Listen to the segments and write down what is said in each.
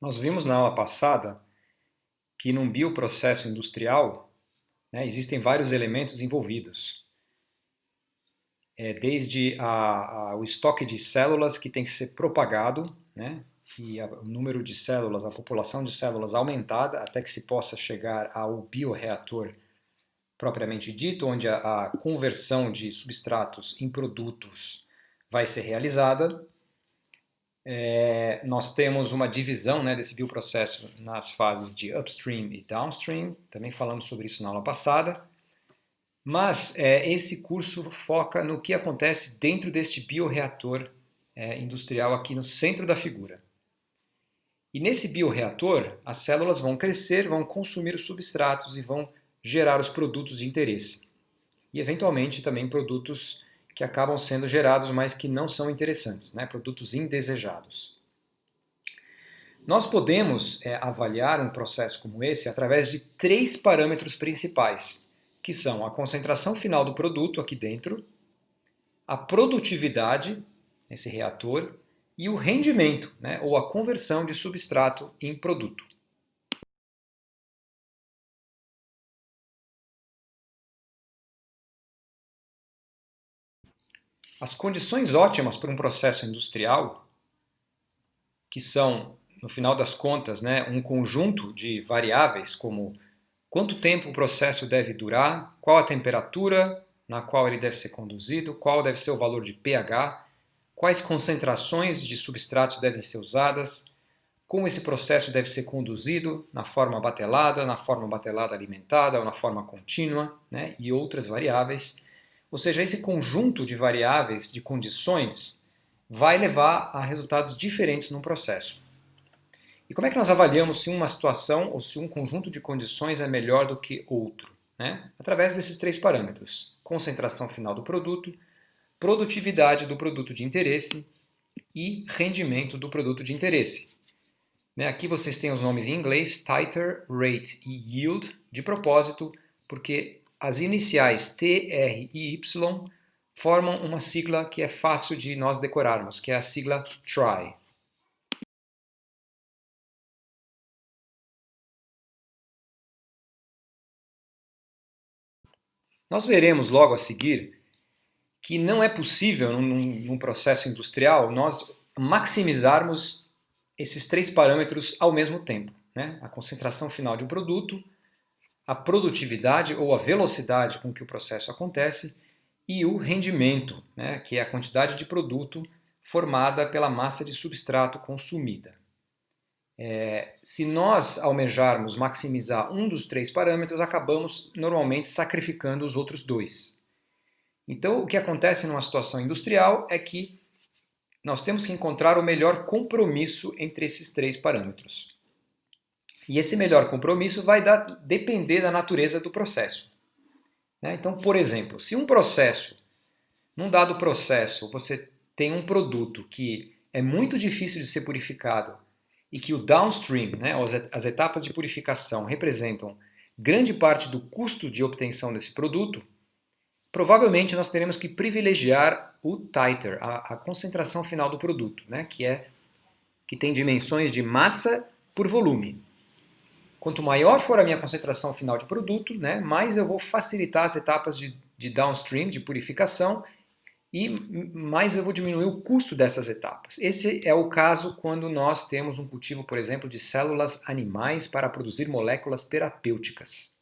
Nós vimos na aula passada que num bioprocesso industrial, existem vários elementos envolvidos. Desde o estoque de células que tem que ser propagado, e o número de células, a população de células aumentada até que se possa chegar ao bioreator propriamente dito, onde a conversão de substratos em produtos vai ser realizada. Nós temos uma divisão desse bioprocesso nas fases de upstream e downstream, também falamos sobre isso na aula passada, mas esse curso foca no que acontece dentro deste bioreator industrial aqui no centro da figura. E nesse bioreator, as células vão crescer, vão consumir os substratos e vão gerar os produtos de interesse. E eventualmente também produtos que acabam sendo gerados, mas que não são interessantes, produtos indesejados. Nós podemos avaliar um processo como esse através de 3 parâmetros principais, que são a concentração final do produto aqui dentro, a produtividade nesse reator e o rendimento, ou a conversão de substrato em produto. As condições ótimas para um processo industrial, que são, no final das contas, um conjunto de variáveis como quanto tempo o processo deve durar, qual a temperatura na qual ele deve ser conduzido, qual deve ser o valor de pH, quais concentrações de substratos devem ser usadas, como esse processo deve ser conduzido na forma batelada alimentada ou na forma contínua, e outras variáveis. Ou seja, esse conjunto de variáveis, de condições, vai levar a resultados diferentes no processo. E como é que nós avaliamos se uma situação ou se um conjunto de condições é melhor do que outro? Através desses 3 parâmetros: concentração final do produto, produtividade do produto de interesse e rendimento do produto de interesse. Aqui vocês têm os nomes em inglês, titer, rate e yield, de propósito, porque as iniciais T, R e Y formam uma sigla que é fácil de nós decorarmos, que é a sigla TRI. Nós veremos logo a seguir que não é possível, num processo industrial, nós maximizarmos esses 3 parâmetros ao mesmo tempo. A concentração final de um produto, a produtividade ou a velocidade com que o processo acontece e o rendimento, que é a quantidade de produto formada pela massa de substrato consumida. Se nós almejarmos maximizar um dos 3 parâmetros, acabamos normalmente sacrificando os outros 2. Então, o que acontece numa situação industrial é que nós temos que encontrar o melhor compromisso entre esses 3 parâmetros. E esse melhor compromisso vai depender da natureza do processo. Então, por exemplo, se num dado processo, você tem um produto que é muito difícil de ser purificado e que o downstream, as etapas de purificação, representam grande parte do custo de obtenção desse produto, provavelmente nós teremos que privilegiar o titer, a concentração final do produto, que tem dimensões de massa por volume. Quanto maior for a minha concentração final de produto, mais eu vou facilitar as etapas de downstream, de purificação, e mais eu vou diminuir o custo dessas etapas. Esse é o caso quando nós temos um cultivo, por exemplo, de células animais para produzir moléculas terapêuticas.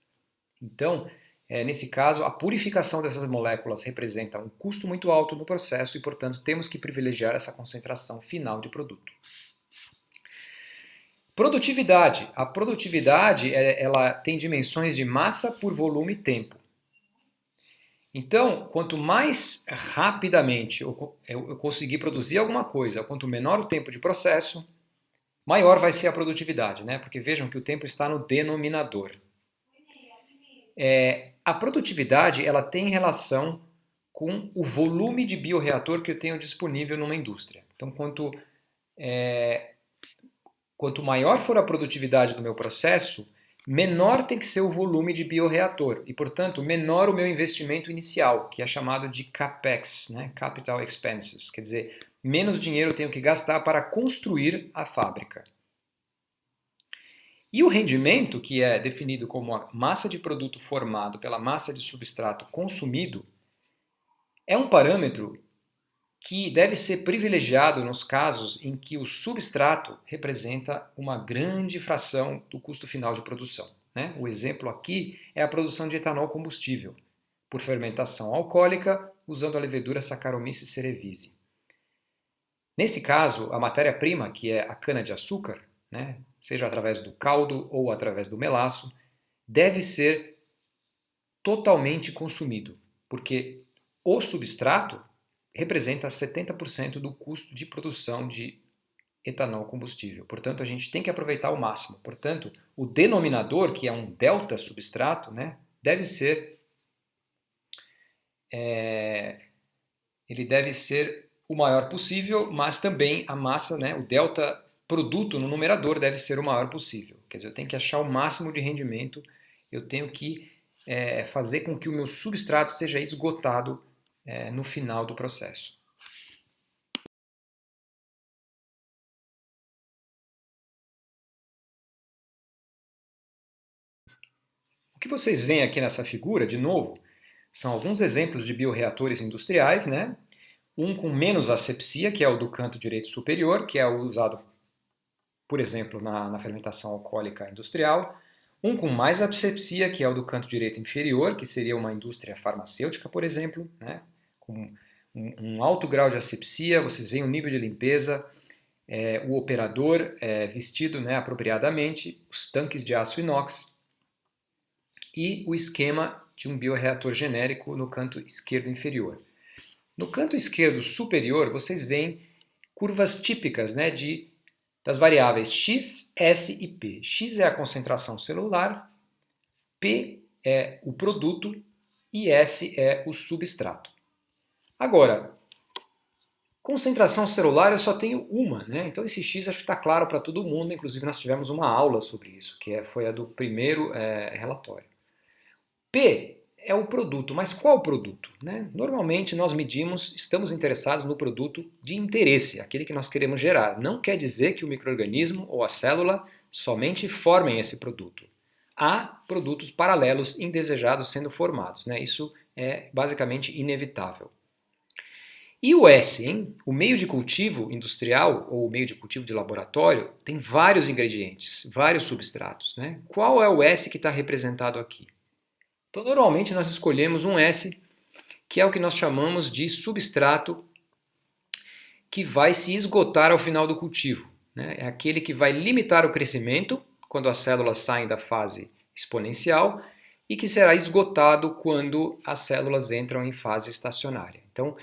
Então, nesse caso, a purificação dessas moléculas representa um custo muito alto no processo e, portanto, temos que privilegiar essa concentração final de produto. Produtividade. A produtividade ela tem dimensões de massa por volume e tempo. Então, quanto mais rapidamente eu conseguir produzir alguma coisa, quanto menor o tempo de processo, maior vai ser a produtividade, porque vejam que o tempo está no denominador. A produtividade ela tem relação com o volume de bioreator que eu tenho disponível numa indústria. Então, quanto maior for a produtividade do meu processo, menor tem que ser o volume de bioreator e, portanto, menor o meu investimento inicial, que é chamado de CAPEX, Capital Expenses, quer dizer, menos dinheiro eu tenho que gastar para construir a fábrica. E o rendimento, que é definido como a massa de produto formado pela massa de substrato consumido, é um parâmetro que deve ser privilegiado nos casos em que o substrato representa uma grande fração do custo final de produção, né? O exemplo aqui é a produção de etanol combustível, por fermentação alcoólica, usando a levedura Saccharomyces cerevisiae. Nesse caso, a matéria-prima, que é a cana-de-açúcar, né, seja através do caldo ou através do melaço, deve ser totalmente consumido, porque o substrato representa 70% do custo de produção de etanol combustível. Portanto, a gente tem que aproveitar ao máximo. Portanto, o denominador, que é um delta substrato, né, deve ser ele deve ser o maior possível, mas também a massa, né, o delta produto no numerador deve ser o maior possível. Quer dizer, eu tenho que achar o máximo de rendimento, eu tenho que fazer com que o meu substrato seja esgotado no final do processo. O que vocês veem aqui nessa figura, de novo, são alguns exemplos de bioreatores industriais, né? Um com menos asepsia, que é o do canto direito superior, que é o usado, por exemplo, na fermentação alcoólica industrial. Um com mais asepsia, que é o do canto direito inferior, que seria uma indústria farmacêutica, por exemplo, né? Com um alto grau de asepsia, vocês veem o nível de limpeza, o operador vestido, né, apropriadamente, os tanques de aço inox e o esquema de um bioreator genérico no canto esquerdo inferior. No canto esquerdo superior, vocês veem curvas típicas, né, das variáveis x, s e p. X é a concentração celular, p é o produto e s é o substrato. Agora, concentração celular eu só tenho uma, né? Então esse x acho que está claro para todo mundo, inclusive nós tivemos uma aula sobre isso, que foi a do primeiro relatório. P é o produto, mas qual produto? Né? Normalmente nós estamos interessados no produto de interesse, aquele que nós queremos gerar. Não quer dizer que o micro-organismo ou a célula somente formem esse produto. Há produtos paralelos indesejados sendo formados, né? Isso é basicamente inevitável. E o S, hein? O meio de cultivo industrial ou o meio de cultivo de laboratório tem vários ingredientes, vários substratos. Né? Qual é o S que está representado aqui? Então, normalmente nós escolhemos um S, que é o que nós chamamos de substrato que vai se esgotar ao final do cultivo. Né? É aquele que vai limitar o crescimento quando as células saem da fase exponencial e que será esgotado quando as células entram em fase estacionária. Então,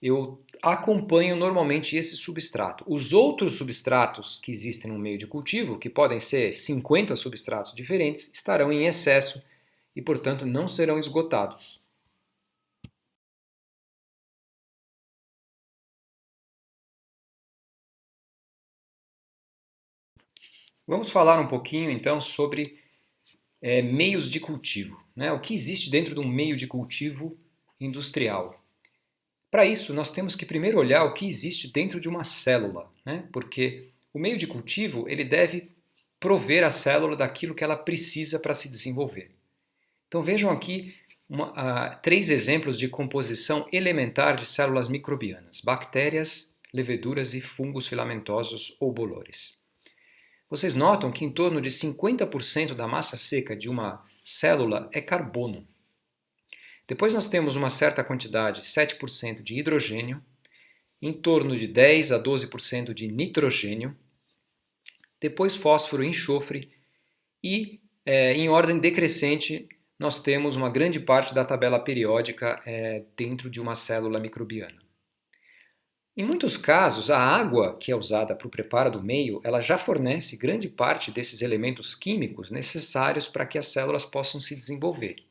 eu acompanho normalmente esse substrato. Os outros substratos que existem no meio de cultivo, que podem ser 50 substratos diferentes, estarão em excesso e, portanto, não serão esgotados. Vamos falar um pouquinho, então, sobre meios de cultivo. Né? O que existe dentro de um meio de cultivo industrial? Para isso, nós temos que primeiro olhar o que existe dentro de uma célula, né? Porque o meio de cultivo ele deve prover a célula daquilo que ela precisa para se desenvolver. Então vejam aqui 3 exemplos de composição elementar de células microbianas: bactérias, leveduras e fungos filamentosos ou bolores. Vocês notam que em torno de 50% da massa seca de uma célula é carbono. Depois nós temos uma certa quantidade, 7% de hidrogênio, em torno de 10 a 12% de nitrogênio, depois fósforo e enxofre e, em ordem decrescente, nós temos uma grande parte da tabela periódica dentro de uma célula microbiana. Em muitos casos, a água que é usada para o preparo do meio, ela já fornece grande parte desses elementos químicos necessários para que as células possam se desenvolver.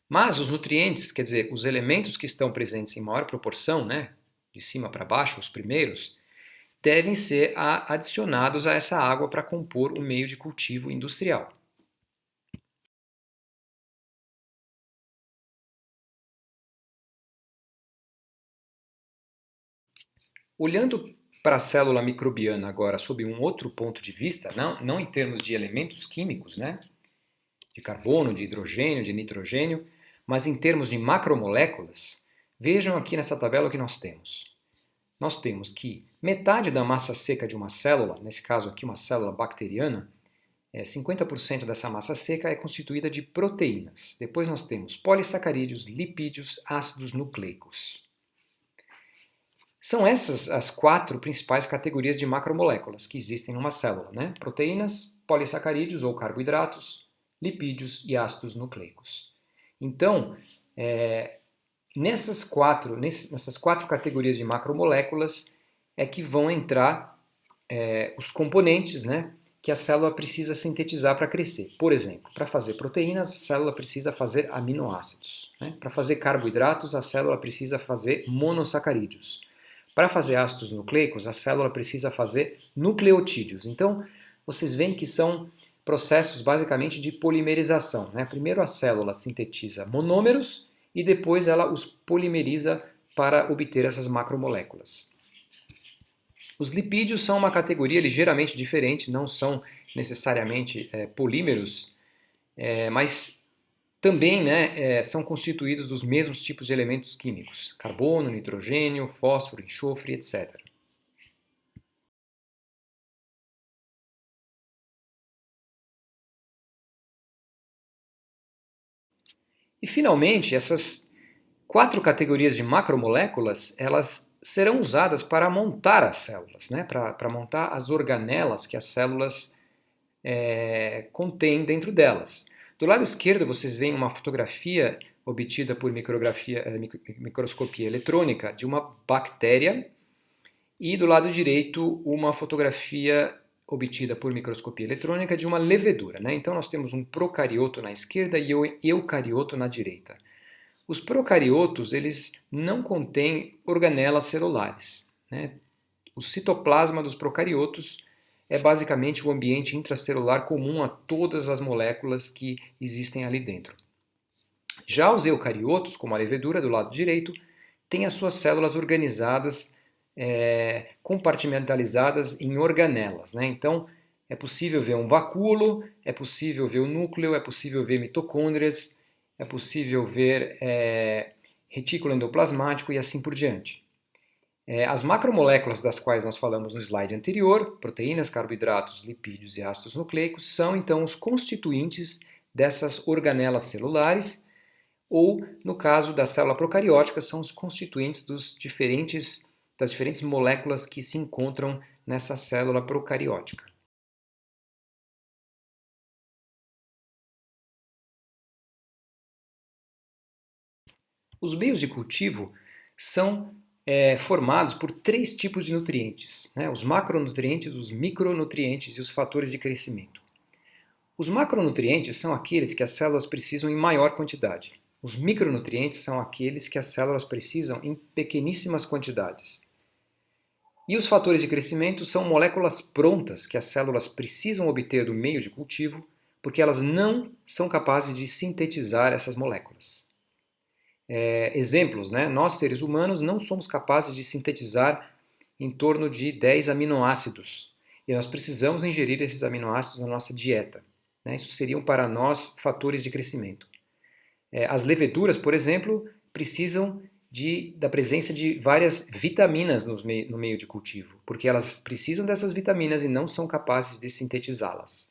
Mas os nutrientes, quer dizer, os elementos que estão presentes em maior proporção, né, de cima para baixo, os primeiros, devem ser adicionados a essa água para compor o meio de cultivo industrial. Olhando para a célula microbiana agora sob um outro ponto de vista, não em termos de elementos químicos, né? De carbono, de hidrogênio, de nitrogênio, mas em termos de macromoléculas, vejam aqui nessa tabela o que nós temos. Nós temos que metade da massa seca de uma célula, nesse caso aqui uma célula bacteriana, 50% dessa massa seca é constituída de proteínas. Depois nós temos polissacarídeos, lipídios, ácidos nucleicos. São essas as 4 principais categorias de macromoléculas que existem numa célula, né? Proteínas, polissacarídeos ou carboidratos, lipídios e ácidos nucleicos. Então, nessas quatro categorias de macromoléculas é que vão entrar os componentes, né, que a célula precisa sintetizar para crescer. Por exemplo, para fazer proteínas, a célula precisa fazer aminoácidos. Né? Para fazer carboidratos, a célula precisa fazer monossacarídeos. Para fazer ácidos nucleicos, a célula precisa fazer nucleotídeos. Então, vocês veem que são processos basicamente de polimerização. Né? Primeiro a célula sintetiza monômeros e depois ela os polimeriza para obter essas macromoléculas. Os lipídios são uma categoria ligeiramente diferente, não são necessariamente polímeros, mas também são constituídos dos mesmos tipos de elementos químicos, carbono, nitrogênio, fósforo, enxofre, etc. E finalmente, essas 4 categorias de macromoléculas, elas serão usadas para montar as células, né? Para montar as organelas que as células contêm dentro delas. Do lado esquerdo vocês veem uma fotografia obtida por microscopia eletrônica de uma bactéria e do lado direito uma fotografia obtida por microscopia eletrônica de uma levedura. Né? Então nós temos um procarioto na esquerda e o eucarioto na direita. Os procariotos eles não contêm organelas celulares. Né? O citoplasma dos procariotos é basicamente o ambiente intracelular comum a todas as moléculas que existem ali dentro. Já os eucariotos, como a levedura do lado direito, têm as suas células organizadas, compartimentalizadas em organelas. Né? Então, é possível ver um vacúolo, é possível ver o núcleo, é possível ver mitocôndrias, é possível ver retículo endoplasmático e assim por diante. As macromoléculas das quais nós falamos no slide anterior, proteínas, carboidratos, lipídios e ácidos nucleicos, são então os constituintes dessas organelas celulares, ou, no caso da célula procariótica, são os constituintes das diferentes moléculas que se encontram nessa célula procariótica. Os meios de cultivo são formados por 3 tipos de nutrientes, né? Os macronutrientes, os micronutrientes e os fatores de crescimento. Os macronutrientes são aqueles que as células precisam em maior quantidade. Os micronutrientes são aqueles que as células precisam em pequeníssimas quantidades. E os fatores de crescimento são moléculas prontas que as células precisam obter do meio de cultivo, porque elas não são capazes de sintetizar essas moléculas. Exemplos, né? Nós seres humanos não somos capazes de sintetizar em torno de 10 aminoácidos e nós precisamos ingerir esses aminoácidos na nossa dieta. Né? Isso seriam para nós fatores de crescimento. As leveduras, por exemplo, precisam da presença de várias vitaminas no meio de cultivo, porque elas precisam dessas vitaminas e não são capazes de sintetizá-las.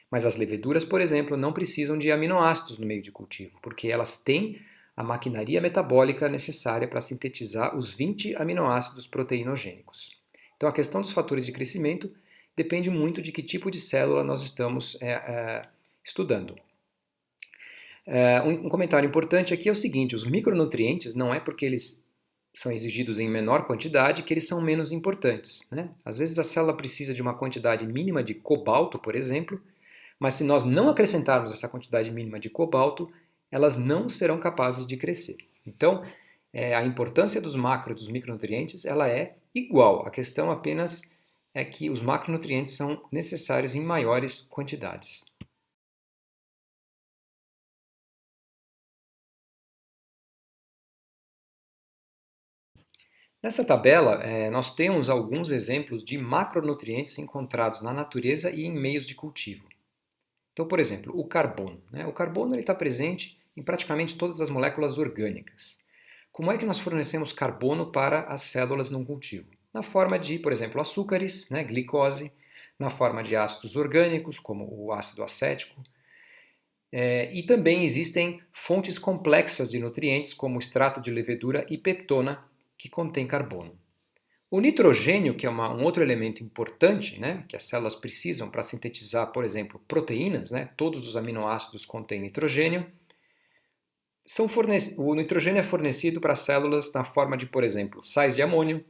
Mas as leveduras, por exemplo, não precisam de aminoácidos no meio de cultivo, porque elas têm a maquinaria metabólica necessária para sintetizar os 20 aminoácidos proteinogênicos. Então a questão dos fatores de crescimento depende muito de que tipo de célula nós estamos estudando. Um comentário importante aqui é o seguinte: os micronutrientes não é porque eles são exigidos em menor quantidade que eles são menos importantes. Né? Às vezes a célula precisa de uma quantidade mínima de cobalto, por exemplo, mas se nós não acrescentarmos essa quantidade mínima de cobalto, elas não serão capazes de crescer. Então, a importância dos macro e dos micronutrientes ela é igual. A questão apenas é que os macronutrientes são necessários em maiores quantidades. Nessa tabela, nós temos alguns exemplos de macronutrientes encontrados na natureza e em meios de cultivo. Então, por exemplo, o carbono. O carbono está presente em praticamente todas as moléculas orgânicas. Como é que nós fornecemos carbono para as células num cultivo? Na forma de, por exemplo, açúcares, glicose, na forma de ácidos orgânicos, como o ácido acético. E também existem fontes complexas de nutrientes, como o extrato de levedura e peptona, que contém carbono. O nitrogênio, que é um outro elemento importante, que as células precisam para sintetizar, por exemplo, proteínas, todos os aminoácidos contêm nitrogênio. O nitrogênio é fornecido para as células na forma de, por exemplo, sais de amônio,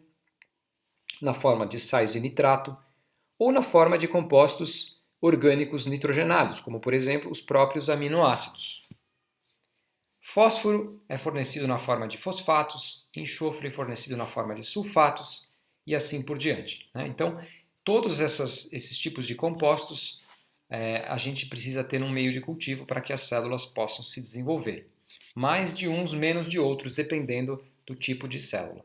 na forma de sais de nitrato ou na forma de compostos orgânicos nitrogenados, como, por exemplo, os próprios aminoácidos. Fósforo é fornecido na forma de fosfatos, enxofre é fornecido na forma de sulfatos e assim por diante. Então, todos esses tipos de compostos a gente precisa ter num meio de cultivo para que as células possam se desenvolver. Mais de uns, menos de outros, dependendo do tipo de célula.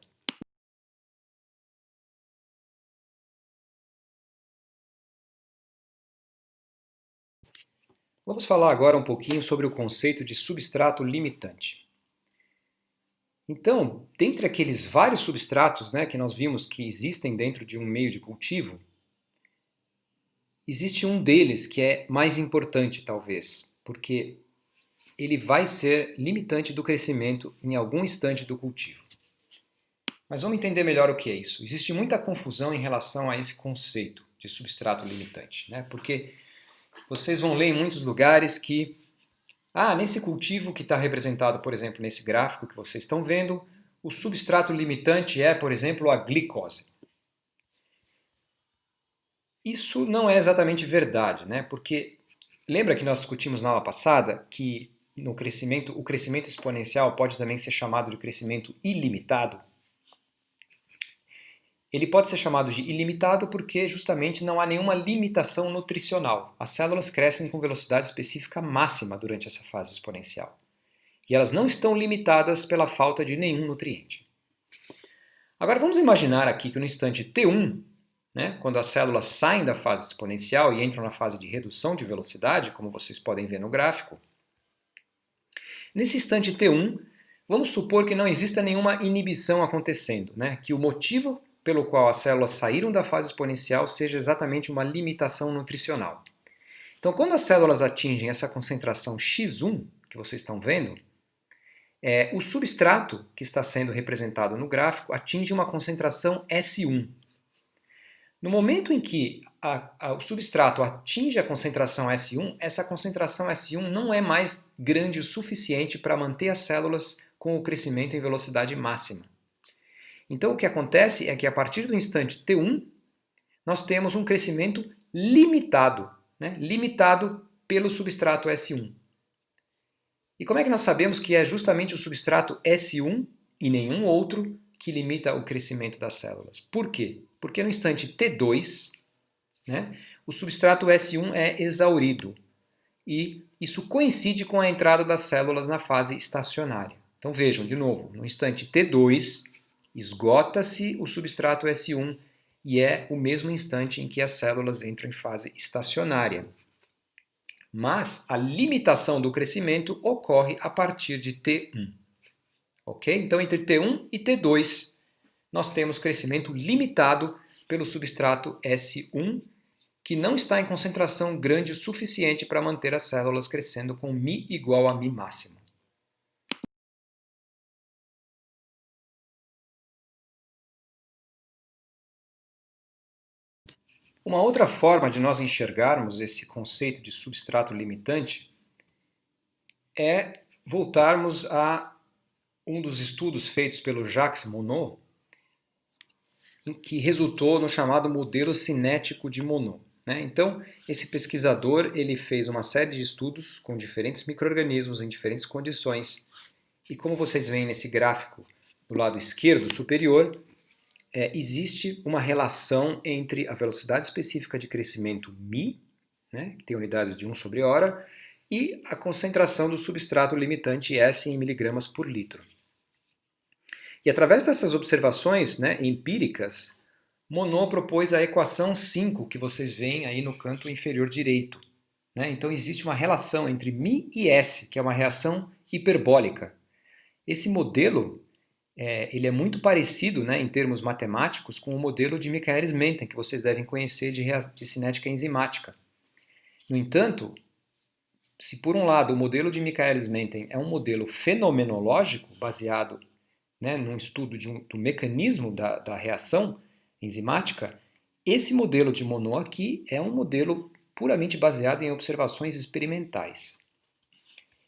Vamos falar agora um pouquinho sobre o conceito de substrato limitante. Então, dentre aqueles vários substratos que nós vimos que existem dentro de um meio de cultivo, existe um deles que é mais importante, talvez, porque ele vai ser limitante do crescimento em algum instante do cultivo. Mas vamos entender melhor o que é isso. Existe muita confusão em relação a esse conceito de substrato limitante, porque vocês vão ler em muitos lugares que nesse cultivo que está representado, por exemplo, nesse gráfico que vocês estão vendo, o substrato limitante é, por exemplo, a glicose. Isso não é exatamente verdade, porque lembra que nós discutimos na aula passada que o crescimento exponencial pode também ser chamado de crescimento ilimitado? Ele pode ser chamado de ilimitado porque justamente não há nenhuma limitação nutricional. As células crescem com velocidade específica máxima durante essa fase exponencial. E elas não estão limitadas pela falta de nenhum nutriente. Agora vamos imaginar aqui que no instante T1, quando as células saem da fase exponencial e entram na fase de redução de velocidade, como vocês podem ver no gráfico, nesse instante T1, vamos supor que não exista nenhuma inibição acontecendo, que o motivo pelo qual as células saíram da fase exponencial seja exatamente uma limitação nutricional. Então, quando as células atingem essa concentração X1, que vocês estão vendo, o substrato que está sendo representado no gráfico atinge uma concentração S1. No momento em que o substrato atinge a concentração S1, essa concentração S1 não é mais grande o suficiente para manter as células com o crescimento em velocidade máxima. Então o que acontece é que a partir do instante T1, nós temos um crescimento limitado, limitado pelo substrato S1. E como é que nós sabemos que é justamente o substrato S1 e nenhum outro que limita o crescimento das células? Por quê? Porque no instante T2, o substrato S1 é exaurido e isso coincide com a entrada das células na fase estacionária. Então vejam, de novo, no instante T2, esgota-se o substrato S1 e é o mesmo instante em que as células entram em fase estacionária. Mas a limitação do crescimento ocorre a partir de T1. Ok? Então, entre T1 e T2, nós temos crescimento limitado pelo substrato S1, que não está em concentração grande o suficiente para manter as células crescendo com μ igual a μ máximo. Uma outra forma de nós enxergarmos esse conceito de substrato limitante é voltarmos a um dos estudos feitos pelo Jacques Monod, que resultou no chamado modelo cinético de Monod. Então, esse pesquisador ele fez uma série de estudos com diferentes micro-organismos em diferentes condições. E como vocês veem nesse gráfico do lado esquerdo superior, existe uma relação entre a velocidade específica de crescimento μ, que tem unidades de 1 sobre hora, e a concentração do substrato limitante S em miligramas por litro. E através dessas observações, né, empíricas, Monod propôs a equação 5, que vocês veem aí no canto inferior direito. Né? Então existe uma relação entre μ e S, que é uma reação hiperbólica. Esse modelo ele é muito parecido, né, em termos matemáticos, com o modelo de Michaelis-Menten, que vocês devem conhecer de cinética enzimática. No entanto, se por um lado o modelo de Michaelis-Menten é um modelo fenomenológico, baseado, né, num estudo do mecanismo da reação enzimática, esse modelo de Monod aqui é um modelo puramente baseado em observações experimentais.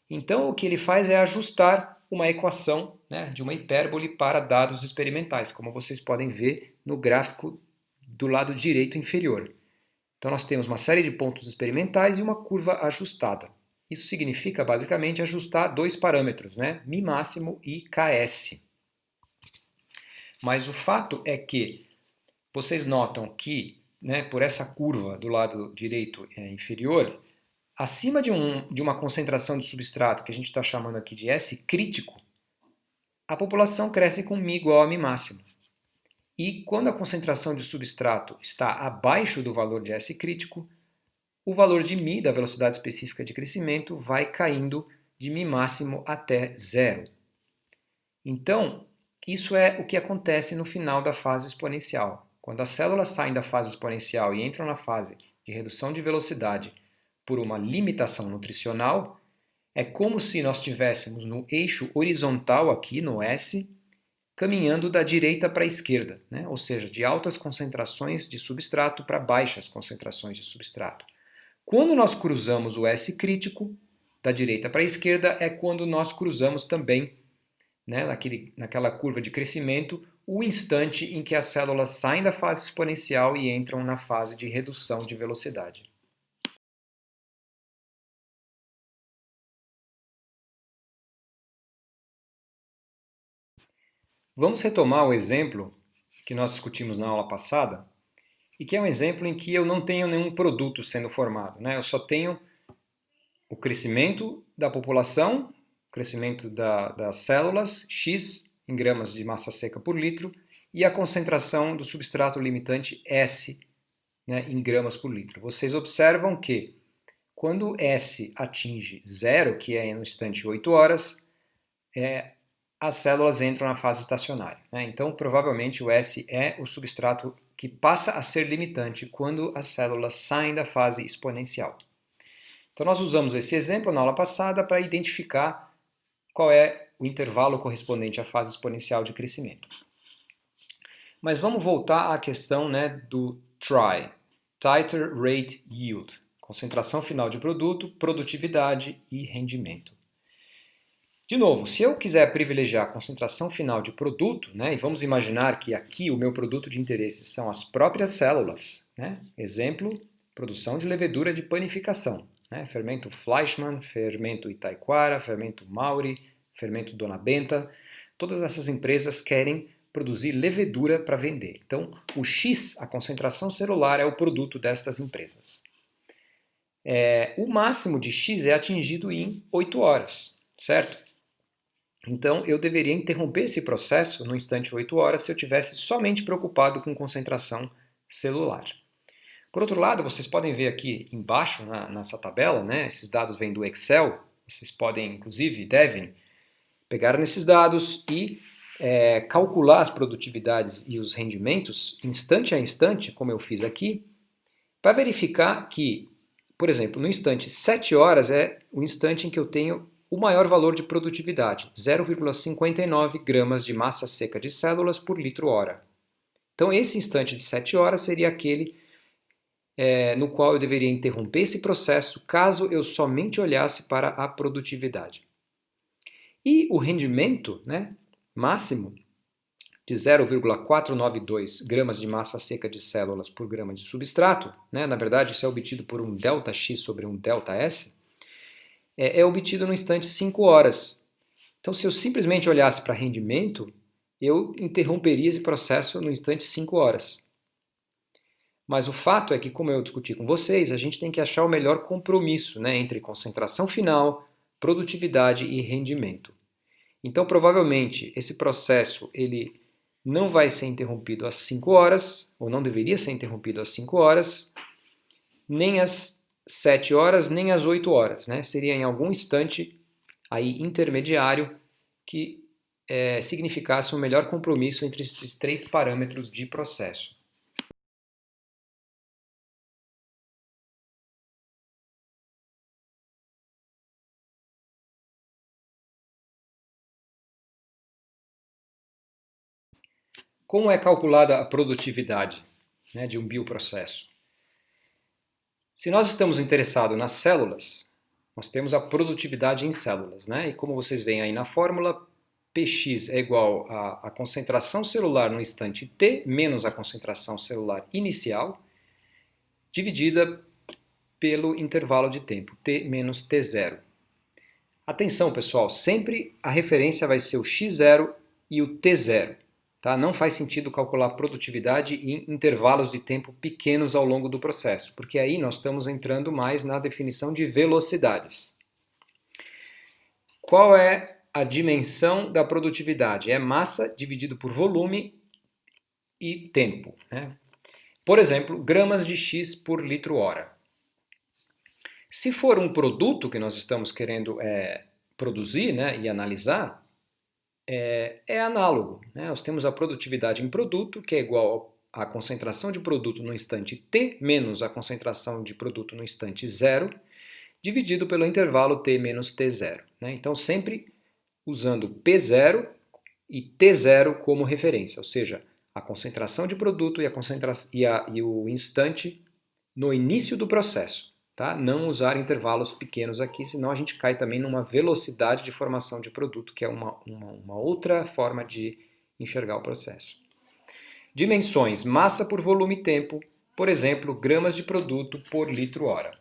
Então, o que ele faz é ajustar uma equação, né, de uma hipérbole para dados experimentais, como vocês podem ver no gráfico do lado direito inferior. Então, nós temos uma série de pontos experimentais e uma curva ajustada. Isso significa, basicamente, ajustar dois parâmetros, né, μ máximo e Ks. Mas o fato é que vocês notam que, né, por essa curva do lado direito inferior, acima de uma concentração de substrato que a gente está chamando aqui de S crítico, a população cresce com μ igual a μ máximo. E quando a concentração de substrato está abaixo do valor de S crítico, o valor de μ, da velocidade específica de crescimento, vai caindo de μ máximo até zero. Então, isso é o que acontece no final da fase exponencial. Quando as células saem da fase exponencial e entram na fase de redução de velocidade por uma limitação nutricional, é como se nós estivéssemos no eixo horizontal aqui, no S, caminhando da direita para a esquerda, né? Ou seja, de altas concentrações de substrato para baixas concentrações de substrato. Quando nós cruzamos o S crítico, da direita para a esquerda, é quando nós cruzamos também, né, naquela curva de crescimento, o instante em que as células saem da fase exponencial e entram na fase de redução de velocidade. Vamos retomar o exemplo que nós discutimos na aula passada, e que é um exemplo em que eu não tenho nenhum produto sendo formado, né? Eu só tenho o crescimento da população, o crescimento das células, X em gramas de massa seca por litro, e a concentração do substrato limitante S, né, em gramas por litro. Vocês observam que quando S atinge zero, que é no instante 8 horas, as células entram na fase estacionária. Né? Então, provavelmente o S é o substrato que passa a ser limitante quando as células saem da fase exponencial. Então, nós usamos esse exemplo na aula passada para identificar qual é o intervalo correspondente à fase exponencial de crescimento. Mas vamos voltar à questão, né, do TRY, Titer Rate Yield, concentração final de produto, produtividade e rendimento. De novo, se eu quiser privilegiar a concentração final de produto, né, e vamos imaginar que aqui o meu produto de interesse são as próprias células, né, exemplo, produção de levedura de panificação, né, fermento Fleischmann, fermento Itaquara, fermento Mauri, fermento Dona Benta, todas essas empresas querem produzir levedura para vender. Então, o X, a concentração celular, é o produto destas empresas. O máximo de X é atingido em 8 horas, certo? Então, eu deveria interromper esse processo no instante 8 horas se eu tivesse somente preocupado com concentração celular. Por outro lado, vocês podem ver aqui embaixo nessa tabela, né, esses dados vêm do Excel, vocês podem, inclusive, devem pegar nesses dados e calcular as produtividades e os rendimentos instante a instante, como eu fiz aqui, para verificar que, por exemplo, no instante 7 horas é o instante em que eu tenho o maior valor de produtividade, 0,59 gramas de massa seca de células por litro hora. Então esse instante de 7 horas seria aquele no qual eu deveria interromper esse processo caso eu somente olhasse para a produtividade. E o rendimento, né, máximo de 0,492 gramas de massa seca de células por grama de substrato, né, na verdade isso é obtido por um ΔX sobre um ΔS, é obtido no instante 5 horas. Então, se eu simplesmente olhasse para rendimento, eu interromperia esse processo no instante 5 horas. Mas o fato é que, como eu discuti com vocês, a gente tem que achar o melhor compromisso, né, entre concentração final, produtividade e rendimento. Então, provavelmente, esse processo ele não vai ser interrompido às 5 horas, ou não deveria ser interrompido às 5 horas, nem às 7 horas, nem às 8 horas. Né? Seria em algum instante aí intermediário que significasse um melhor compromisso entre esses três parâmetros de processo. Como é calculada a produtividade, né, de um bioprocesso? Se nós estamos interessados nas células, nós temos a produtividade em células, né? E como vocês veem aí na fórmula, Px é igual à concentração celular no instante t menos a concentração celular inicial, dividida pelo intervalo de tempo, t menos t0. Atenção, pessoal, sempre a referência vai ser o x0 e o t0. Tá? Não faz sentido calcular produtividade em intervalos de tempo pequenos ao longo do processo, porque aí nós estamos entrando mais na definição de velocidades. Qual é a dimensão da produtividade? É massa dividido por volume e tempo. Né? Por exemplo, gramas de x por litro hora. Se for um produto que nós estamos querendo produzir, né, e analisar, é análogo. Né? Nós temos a produtividade em produto, que é igual à concentração de produto no instante t menos a concentração de produto no instante 0, dividido pelo intervalo t menos t0. Né? Então, sempre usando P0 e T0 como referência, ou seja, a concentração de produto e o instante no início do processo. Tá? Não usar intervalos pequenos aqui, senão a gente cai também numa velocidade de formação de produto, que é uma outra forma de enxergar o processo. Dimensões, massa por volume e tempo, por exemplo, gramas de produto por litro hora.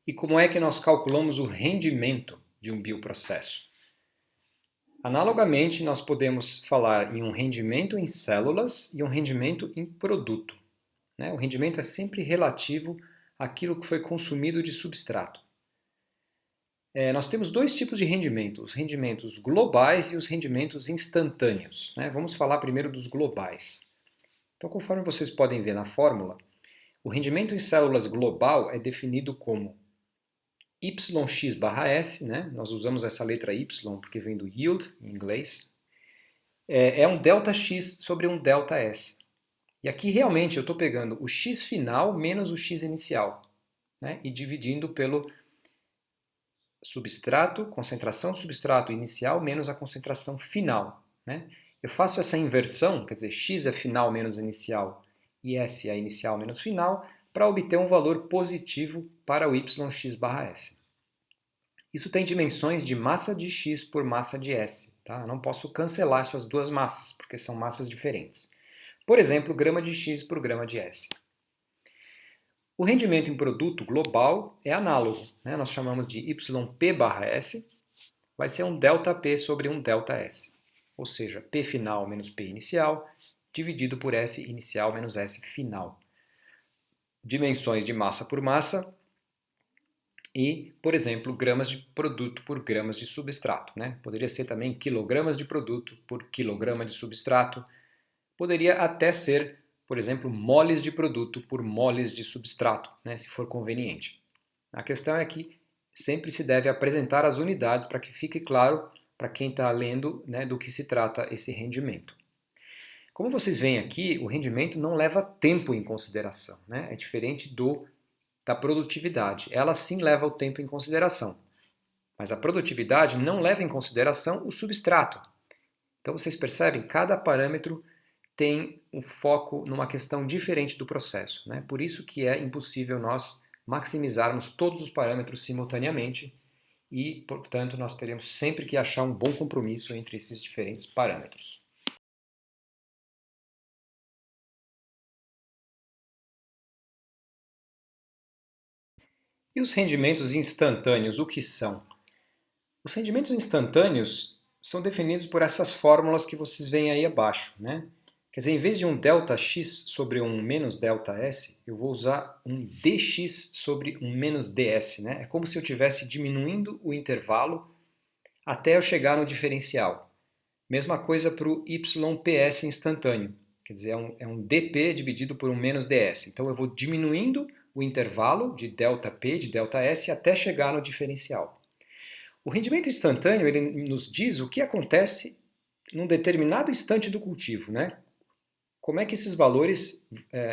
E como é que nós calculamos o rendimento de um bioprocesso? Analogamente, nós podemos falar em um rendimento em células e um rendimento em produto. Né? O rendimento é sempre relativo àquilo que foi consumido de substrato. Nós temos dois tipos de rendimento, os rendimentos globais e os rendimentos instantâneos. Né? Vamos falar primeiro dos globais. Então, conforme vocês podem ver na fórmula, o rendimento em células global é definido como YX/S, né? Nós usamos essa letra Y porque vem do yield, em inglês, é um ΔX sobre um ΔS. E aqui realmente eu estou pegando o X final menos o X inicial, né? E dividindo pelo substrato, concentração do substrato inicial menos a concentração final. Né? Eu faço essa inversão, quer dizer, X é final menos inicial e S é inicial menos final, para obter um valor positivo para o YX/S. Isso tem dimensões de massa de X por massa de S. Tá? Eu não posso cancelar essas duas massas, porque são massas diferentes. Por exemplo, grama de X por grama de S. O rendimento em produto global é análogo. Né? Nós chamamos de YP/S, vai ser um ΔP sobre um ΔS. Ou seja, P final menos P inicial, dividido por S inicial menos S final. Dimensões de massa por massa e, por exemplo, gramas de produto por gramas de substrato. Né? Poderia ser também quilogramas de produto por quilograma de substrato. Poderia até ser, por exemplo, moles de produto por moles de substrato, né? Se for conveniente. A questão é que sempre se deve apresentar as unidades para que fique claro para quem está lendo, né, do que se trata esse rendimento. Como vocês veem aqui, o rendimento não leva tempo em consideração, né? É diferente da produtividade. Ela sim leva o tempo em consideração, mas a produtividade não leva em consideração o substrato. Então vocês percebem, cada parâmetro tem um foco numa questão diferente do processo. Né? Por isso que é impossível nós maximizarmos todos os parâmetros simultaneamente e, portanto, nós teremos sempre que achar um bom compromisso entre esses diferentes parâmetros. E os rendimentos instantâneos, o que são? Os rendimentos instantâneos são definidos por essas fórmulas que vocês veem aí abaixo, né? Quer dizer, em vez de um ΔX sobre um menos ΔS, eu vou usar um dx sobre um menos ds, né? É como se eu estivesse diminuindo o intervalo até eu chegar no diferencial. Mesma coisa para o yps instantâneo, quer dizer, é um dp dividido por um menos ds. Então eu vou diminuindo o intervalo de ΔP, de ΔS, até chegar no diferencial. O rendimento instantâneo ele nos diz o que acontece num determinado instante do cultivo, né? Como é que esses valores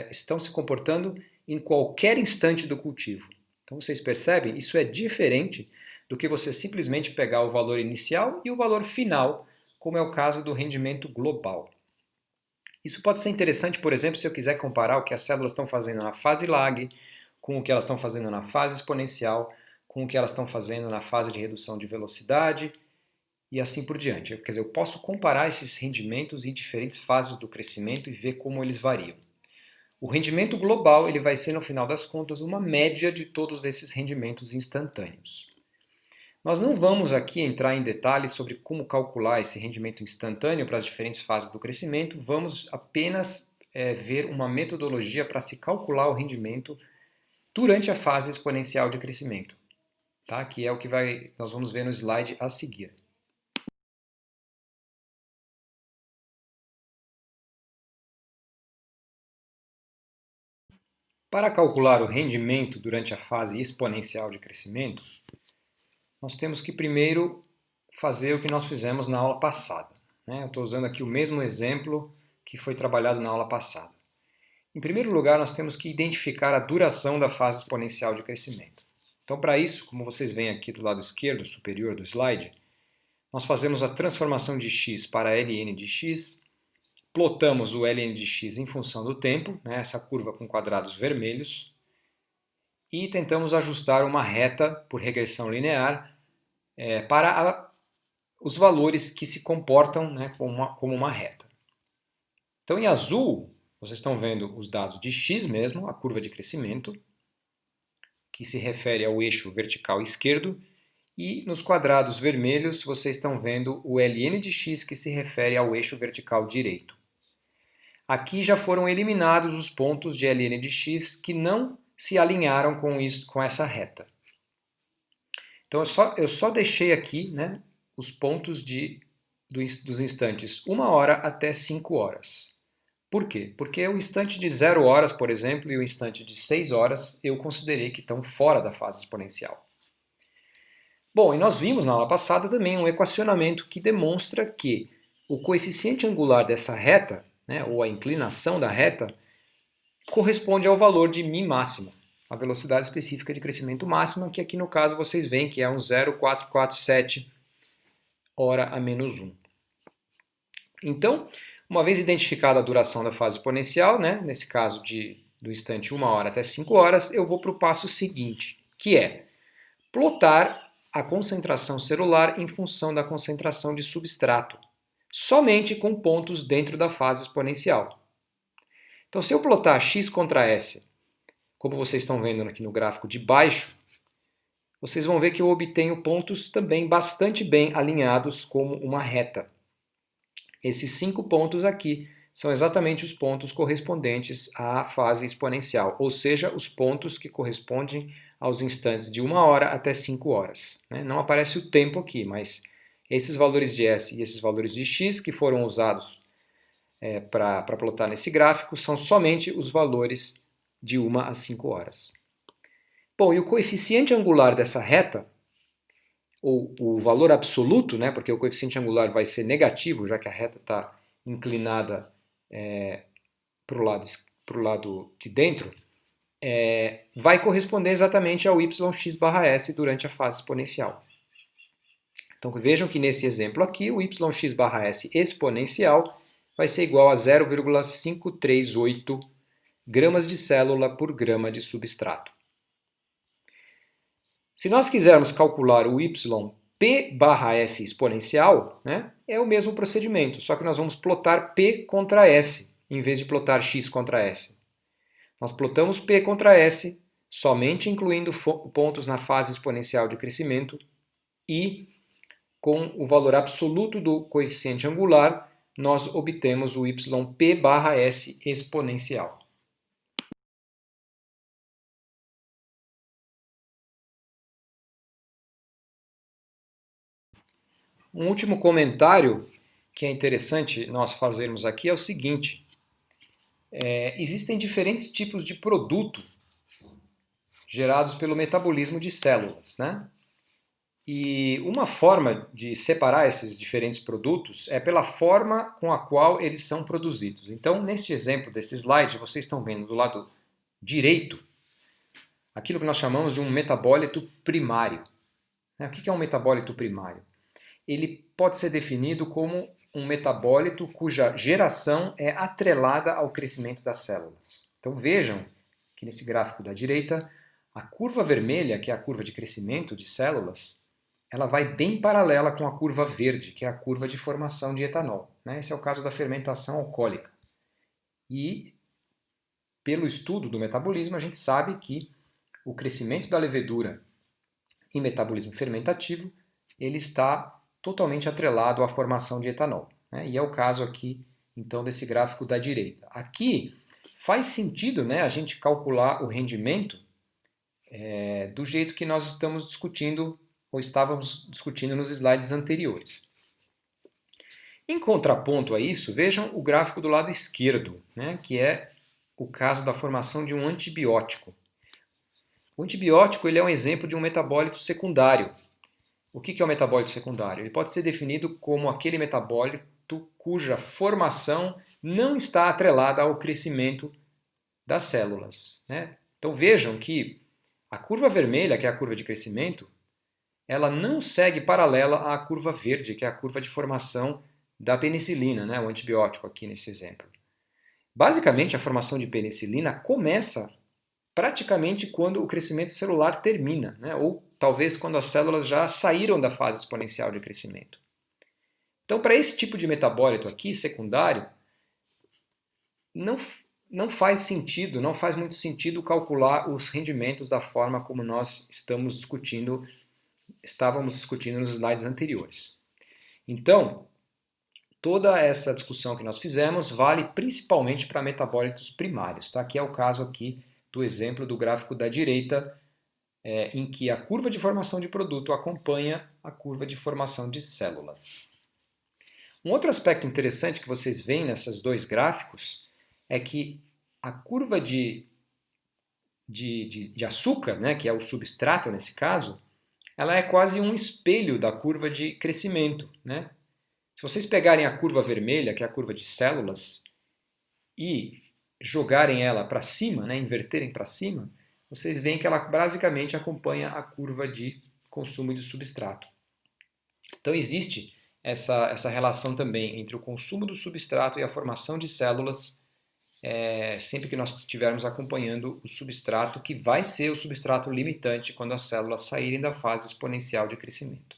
estão se comportando em qualquer instante do cultivo. Então vocês percebem? Isso é diferente do que você simplesmente pegar o valor inicial e o valor final, como é o caso do rendimento global. Isso pode ser interessante, por exemplo, se eu quiser comparar o que as células estão fazendo na fase lag com o que elas estão fazendo na fase exponencial, com o que elas estão fazendo na fase de redução de velocidade, e assim por diante. Quer dizer, eu posso comparar esses rendimentos em diferentes fases do crescimento e ver como eles variam. O rendimento global ele vai ser, no final das contas, uma média de todos esses rendimentos instantâneos. Nós não vamos aqui entrar em detalhes sobre como calcular esse rendimento instantâneo para as diferentes fases do crescimento, vamos apenas ver uma metodologia para se calcular o rendimento durante a fase exponencial de crescimento, tá? Que é o que nós vamos ver no slide a seguir. Para calcular o rendimento durante a fase exponencial de crescimento, nós temos que primeiro fazer o que nós fizemos na aula passada, né? Eu estou usando aqui o mesmo exemplo que foi trabalhado na aula passada. Em primeiro lugar, nós temos que identificar a duração da fase exponencial de crescimento. Então, para isso, como vocês veem aqui do lado esquerdo superior do slide, nós fazemos a transformação de x para ln de x, plotamos o ln de x em função do tempo, né, essa curva com quadrados vermelhos, e tentamos ajustar uma reta por regressão linear para os valores que se comportam, né, como uma reta. Então, em azul, vocês estão vendo os dados de x mesmo, a curva de crescimento, que se refere ao eixo vertical esquerdo, e nos quadrados vermelhos vocês estão vendo o ln de x, que se refere ao eixo vertical direito. Aqui já foram eliminados os pontos de ln de x que não se alinharam com essa reta. Então eu só deixei aqui, né, os pontos dos instantes 1 hora até 5 horas. Por quê? Porque o instante de 0 horas, por exemplo, e o instante de 6 horas, eu considerei que estão fora da fase exponencial. Bom, e nós vimos na aula passada também um equacionamento que demonstra que o coeficiente angular dessa reta, né, ou a inclinação da reta, corresponde ao valor de μ máxima, a velocidade específica de crescimento máxima, que aqui no caso vocês veem que é um 0,447 hora a menos 1. Então, uma vez identificada a duração da fase exponencial, né, nesse caso do instante 1 hora até 5 horas, eu vou para o passo seguinte, que é plotar a concentração celular em função da concentração de substrato, somente com pontos dentro da fase exponencial. Então, se eu plotar x contra s, como vocês estão vendo aqui no gráfico de baixo, vocês vão ver que eu obtenho pontos também bastante bem alinhados como uma reta. Esses 5 pontos aqui são exatamente os pontos correspondentes à fase exponencial, ou seja, os pontos que correspondem aos instantes de 1 hora até 5 horas. Não aparece o tempo aqui, mas esses valores de S e esses valores de X que foram usados para plotar nesse gráfico são somente os valores de 1 a 5 horas. Bom, e o coeficiente angular dessa reta, ou o valor absoluto, né, porque o coeficiente angular vai ser negativo, já que a reta está inclinada para o lado de dentro, vai corresponder exatamente ao yx/s durante a fase exponencial. Então vejam que nesse exemplo aqui, o yx/s exponencial vai ser igual a 0,538 gramas de célula por grama de substrato. Se nós quisermos calcular o yp/s exponencial, né, é o mesmo procedimento, só que nós vamos plotar p contra s, em vez de plotar x contra s. Nós plotamos p contra s, somente incluindo pontos na fase exponencial de crescimento e com o valor absoluto do coeficiente angular nós obtemos o yp/s exponencial. Um último comentário que é interessante nós fazermos aqui é o seguinte: existem diferentes tipos de produto gerados pelo metabolismo de células, né? E uma forma de separar esses diferentes produtos é pela forma com a qual eles são produzidos. Então, neste exemplo desse slide, vocês estão vendo do lado direito aquilo que nós chamamos de um metabólito primário. O que é um metabólito primário? Ele pode ser definido como um metabólito cuja geração é atrelada ao crescimento das células. Então vejam que nesse gráfico da direita, a curva vermelha, que é a curva de crescimento de células, ela vai bem paralela com a curva verde, que é a curva de formação de etanol. Esse é o caso da fermentação alcoólica. E, pelo estudo do metabolismo, a gente sabe que o crescimento da levedura em metabolismo fermentativo, ele está totalmente atrelado à formação de etanol. E é o caso aqui, então, desse gráfico da direita. Aqui faz sentido a gente calcular o rendimento do jeito que nós estamos discutindo ou estávamos discutindo nos slides anteriores. Em contraponto a isso, vejam o gráfico do lado esquerdo, que é o caso da formação de um antibiótico. O antibiótico ele é um exemplo de um metabólito secundário. O que é o metabólito secundário? Ele pode ser definido como aquele metabólito cuja formação não está atrelada ao crescimento das células. Então vejam que a curva vermelha, que é a curva de crescimento, ela não segue paralela à curva verde, que é a curva de formação da penicilina, o antibiótico aqui nesse exemplo. Basicamente, a formação de penicilina começa praticamente quando o crescimento celular termina, ou talvez quando as células já saíram da fase exponencial de crescimento. Então, para esse tipo de metabólito aqui, secundário, não faz sentido, não faz muito sentido calcular os rendimentos da forma como nós estávamos discutindo nos slides anteriores. Então, toda essa discussão que nós fizemos vale principalmente para metabólitos primários, tá? Que é o caso aqui do exemplo do gráfico da direita, em que a curva de formação de produto acompanha a curva de formação de células. Um outro aspecto interessante que vocês veem nesses dois gráficos é que a curva de açúcar, que é o substrato nesse caso, ela é quase um espelho da curva de crescimento. Se vocês pegarem a curva vermelha, que é a curva de células, e jogarem ela para cima, inverterem para cima, vocês veem que ela basicamente acompanha a curva de consumo de substrato. Então existe essa relação também entre o consumo do substrato e a formação de células, sempre que nós estivermos acompanhando o substrato, que vai ser o substrato limitante quando as células saírem da fase exponencial de crescimento.